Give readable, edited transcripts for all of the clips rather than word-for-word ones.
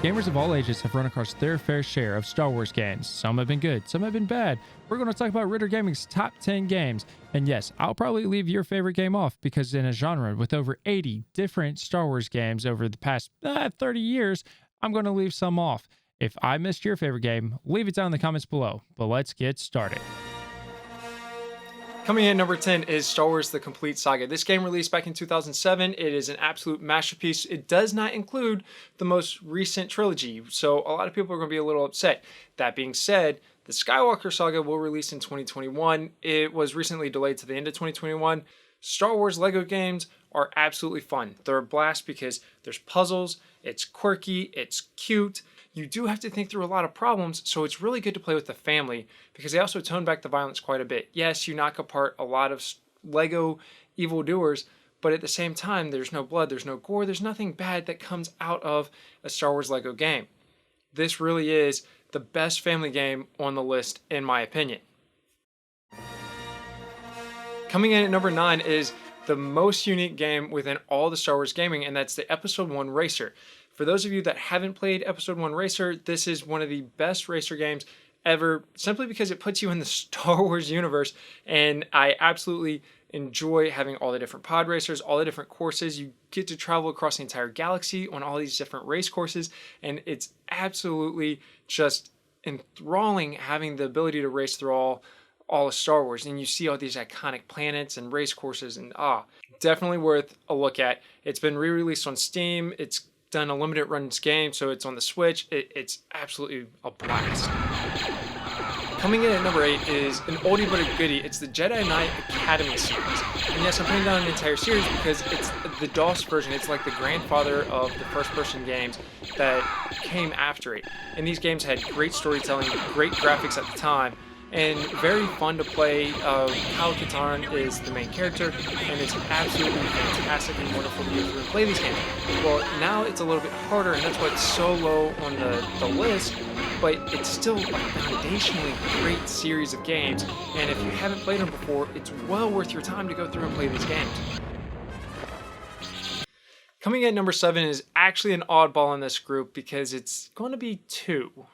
Gamers of all ages have run across their fair share of Star Wars games. Some have been good, some have been bad. We're going to talk about Ridir Gaming's top 10 games. And yes, I'll probably leave your favorite game off because in a genre with over 80 different Star Wars games over the past 30 years, I'm going to leave some off. If I missed your favorite game, leave it down in the comments below. But let's get started. Coming in at number 10 is Star Wars The Complete Saga. This game released back in 2007. It is an absolute masterpiece. It does not include the most recent trilogy, so a lot of people are going to be a little upset. That being said, the Skywalker Saga will release in 2021. It was recently delayed to the end of 2021. Star Wars Lego games are absolutely fun. They're a blast because there's puzzles, it's quirky, it's cute. You do have to think through a lot of problems, so it's really good to play with the family because they also tone back the violence quite a bit. Yes, you knock apart a lot of Lego evildoers, but at the same time, there's no blood, there's no gore, there's nothing bad that comes out of a Star Wars Lego game. This really is the best family game on the list, in my opinion. Coming in at number 9 is the most unique game within all the Star Wars gaming, and that's the Episode 1 Racer. For those of you that haven't played Episode 1 Racer, this is one of the best racer games ever, simply because it puts you in the Star Wars universe, and I absolutely enjoy having all the different pod racers, all the different courses. You get to travel across the entire galaxy on all these different race courses, and it's absolutely just enthralling having the ability to race through all of Star Wars, and you see all these iconic planets and race courses, and definitely worth a look at. It's been re-released on Steam. It's done a limited runs game, so it's on the Switch. It's absolutely a blast. Coming in at number 8 is an oldie but a goodie. It's the Jedi Knight Academy series. And yes, I'm putting down an entire series because it's the DOS version. It's like the grandfather of the first-person games that came after it. And these games had great storytelling, great graphics at the time, and very fun to play. Kyle Katarn is the main character, and it's absolutely fantastic and wonderful to be able to play these games. Well, now it's a little bit harder, and that's why it's so low on the list, but it's still a foundationally great series of games, and if you haven't played them before, it's well worth your time to go through and play these games. Coming at number 7 is actually an oddball in this group because it's going to be 2.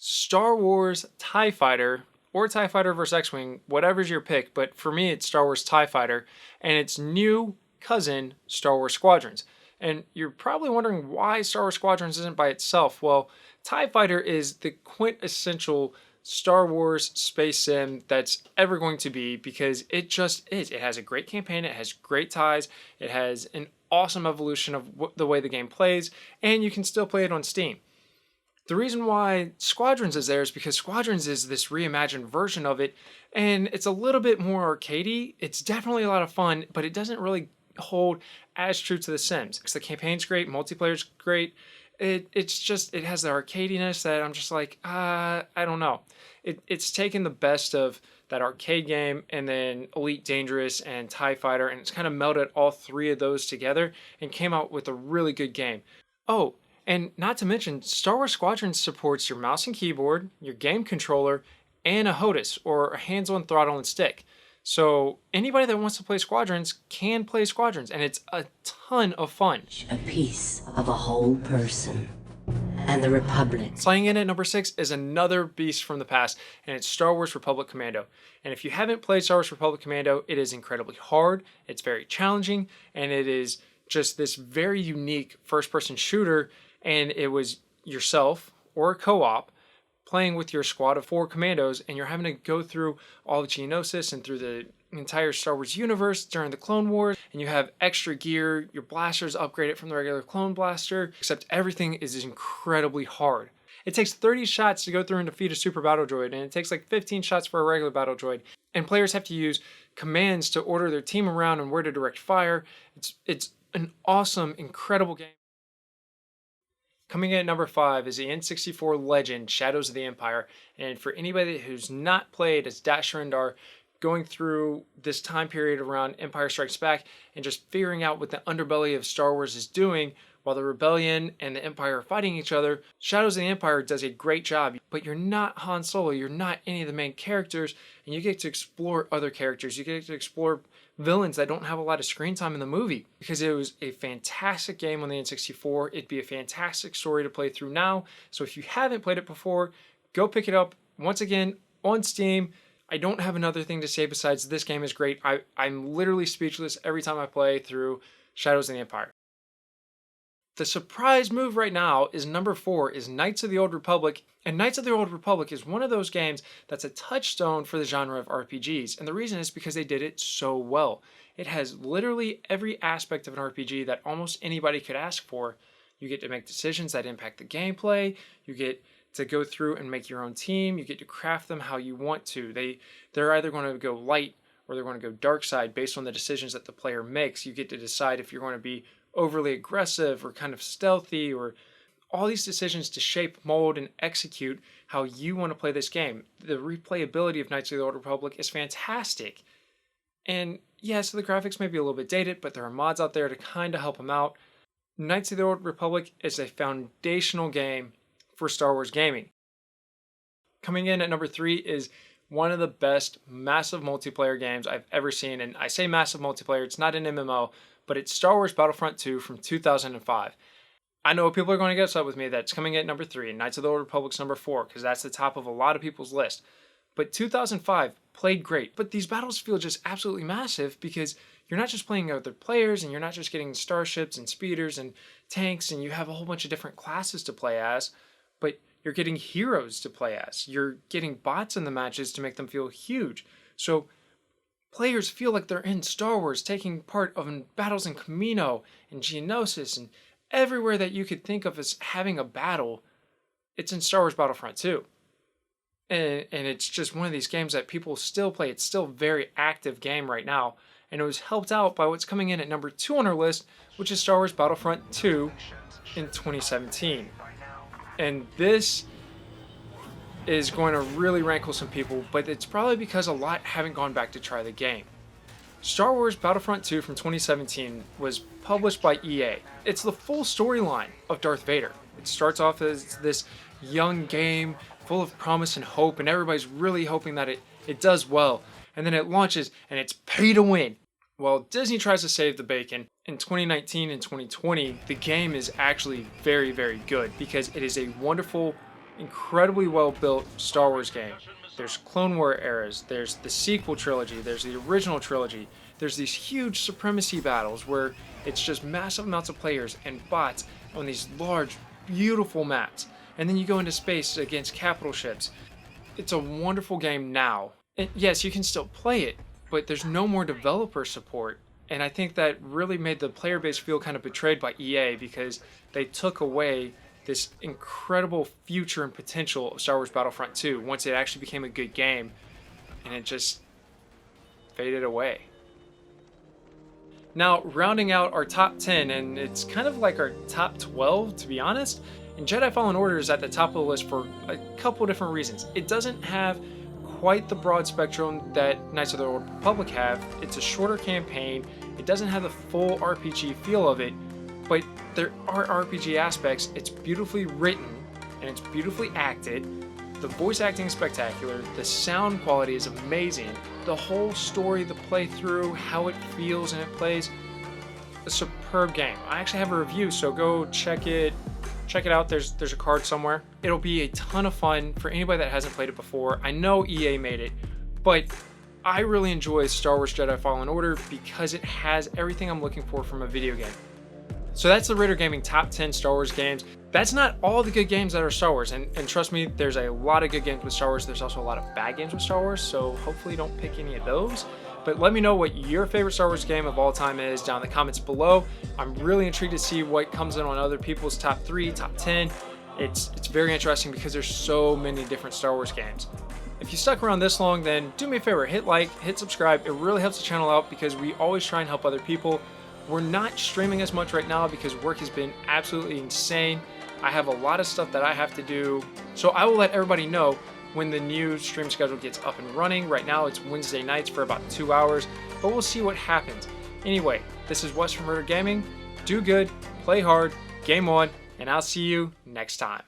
Star Wars TIE Fighter, or TIE Fighter vs. X-Wing, whatever's your pick, but for me it's Star Wars TIE Fighter, and its new cousin, Star Wars Squadrons. And you're probably wondering why Star Wars Squadrons isn't by itself. Well, TIE Fighter is the quintessential Star Wars space sim that's ever going to be because it just is. It has a great campaign, it has great ties, it has an awesome evolution of the way the game plays, and you can still play it on Steam. The reason why Squadrons is there is because Squadrons is this reimagined version of it, and it's a little bit more arcadey. It's definitely a lot of fun, but it doesn't really hold as true to The Sims. The campaign's great, multiplayer's great. It has the arcadiness that I'm just like, I don't know. It's taken the best of that arcade game and then Elite Dangerous and TIE Fighter, and it's kind of melded all three of those together and came out with a really good game. Oh, and not to mention, Star Wars Squadrons supports your mouse and keyboard, your game controller, and a HOTAS, or a hands-on throttle and stick. So anybody that wants to play Squadrons can play Squadrons, and it's a ton of fun. A piece of a whole person. And the Republic. Flying in at number 6 is another beast from the past, and it's Star Wars Republic Commando. And if you haven't played Star Wars Republic Commando, it is incredibly hard, it's very challenging, and it is just this very unique first-person shooter. And it was yourself or a co-op playing with your squad of 4 commandos, and you're having to go through all of Geonosis and through the entire Star Wars universe during the Clone Wars, and you have extra gear, your blasters upgraded from the regular clone blaster, except everything is incredibly hard. It takes 30 shots to go through and defeat a super battle droid, and it takes like 15 shots for a regular battle droid, and players have to use commands to order their team around and where to direct fire. It's an awesome, incredible game. Coming in at number 5 is the N64 legend, Shadows of the Empire. And for anybody who's not played as Dash Rendar, going through this time period around Empire Strikes Back and just figuring out what the underbelly of Star Wars is doing while the Rebellion and the Empire are fighting each other. Shadows of the Empire does a great job, but you're not Han Solo, you're not any of the main characters, and you get to explore other characters. You get to explore villains that don't have a lot of screen time in the movie, because it was a fantastic game on the N64. It'd be a fantastic story to play through now. So if you haven't played it before, go pick it up. Once again, on Steam. I don't have another thing to say besides this game is great. I'm literally speechless every time I play through Shadows of the Empire. The surprise move right now is number 4 is Knights of the Old Republic. And Knights of the Old Republic is one of those games that's a touchstone for the genre of RPGs. And the reason is because they did it so well. It has literally every aspect of an RPG that almost anybody could ask for. You get to make decisions that impact the gameplay. You get to go through and make your own team. You get to craft them how you want to. They're either going to go light or they're going to go dark side based on the decisions that the player makes. You get to decide if you're going to be overly aggressive or kind of stealthy, or all these decisions to shape, mold, and execute how you want to play this game. The replayability of Knights of the Old Republic is fantastic. And yes, the graphics may be a little bit dated, but there are mods out there to kind of help them out. Knights of the Old Republic is a foundational game for Star Wars gaming. Coming in at number 3 is one of the best massive multiplayer games I've ever seen. And I say massive multiplayer, it's not an MMO, but it's Star Wars Battlefront 2 from 2005. I know people are going to get upset with me that's coming in at number 3 and Knights of the Old Republic's number 4, because that's the top of a lot of people's list. But 2005 played great, but these battles feel just absolutely massive because you're not just playing other players and you're not just getting starships and speeders and tanks and you have a whole bunch of different classes to play as, but you're getting heroes to play as. You're getting bots in the matches to make them feel huge. So players feel like they're in Star Wars, taking part in battles in Kamino and Geonosis and everywhere that you could think of as having a battle. It's in Star Wars Battlefront 2. And it's just one of these games that people still play. It's still a very active game right now. And it was helped out by what's coming in at number 2 on our list, which is Star Wars Battlefront 2 in 2017. And this is going to really rankle some people, but it's probably because a lot haven't gone back to try the game. Star Wars Battlefront 2 from 2017 was published by EA. It's the full storyline of Darth Vader. It starts off as this young game full of promise and hope, and everybody's really hoping that it does well. And then it launches, and it's pay to win. While Disney tries to save the bacon, in 2019 and 2020, the game is actually very, very good because it is a wonderful, incredibly well-built Star Wars game. There's Clone War eras, there's the sequel trilogy, there's the original trilogy, there's these huge supremacy battles where it's just massive amounts of players and bots on these large, beautiful maps. And then you go into space against capital ships. It's a wonderful game now. And yes, you can still play it, but there's no more developer support. And I think that really made the player base feel kind of betrayed by EA because they took away this incredible future and potential of Star Wars Battlefront 2 once it actually became a good game, and it just faded away. Now, rounding out our top 10, and it's kind of like our top 12 to be honest, and Jedi Fallen Order is at the top of the list for a couple different reasons. It doesn't have quite the broad spectrum that Knights of the Old Republic have. It's a shorter campaign. It doesn't have the full RPG feel of it, but there are RPG aspects. It's beautifully written and it's beautifully acted. The voice acting is spectacular. The sound quality is amazing. The whole story, the playthrough, how it feels and it plays, a superb game. I actually have a review, so go check it out. There's a card somewhere. It'll be a ton of fun for anybody that hasn't played it before. I know EA made it, but I really enjoy Star Wars Jedi Fallen Order because it has everything I'm looking for from a video game. So that's the Ridir Gaming top 10 Star Wars games. That's not all the good games that are Star Wars, and trust me, there's a lot of good games with Star Wars. There's also a lot of bad games with Star Wars, so hopefully don't pick any of those. But let me know what your favorite Star Wars game of all time is down in the comments below. I'm really intrigued to see what comes in on other people's top 3, top 10. It's very interesting because there's so many different Star Wars games. If you stuck around this long, then do me a favor, hit like, hit subscribe. It really helps the channel out because we always try and help other people. We're not streaming as much right now because work has been absolutely insane. I have a lot of stuff that I have to do. So I will let everybody know when the new stream schedule gets up and running. Right now it's Wednesday nights for about 2 hours, but we'll see what happens. Anyway, this is Wes from Ridir Gaming. Do good, play hard, game on, and I'll see you next time.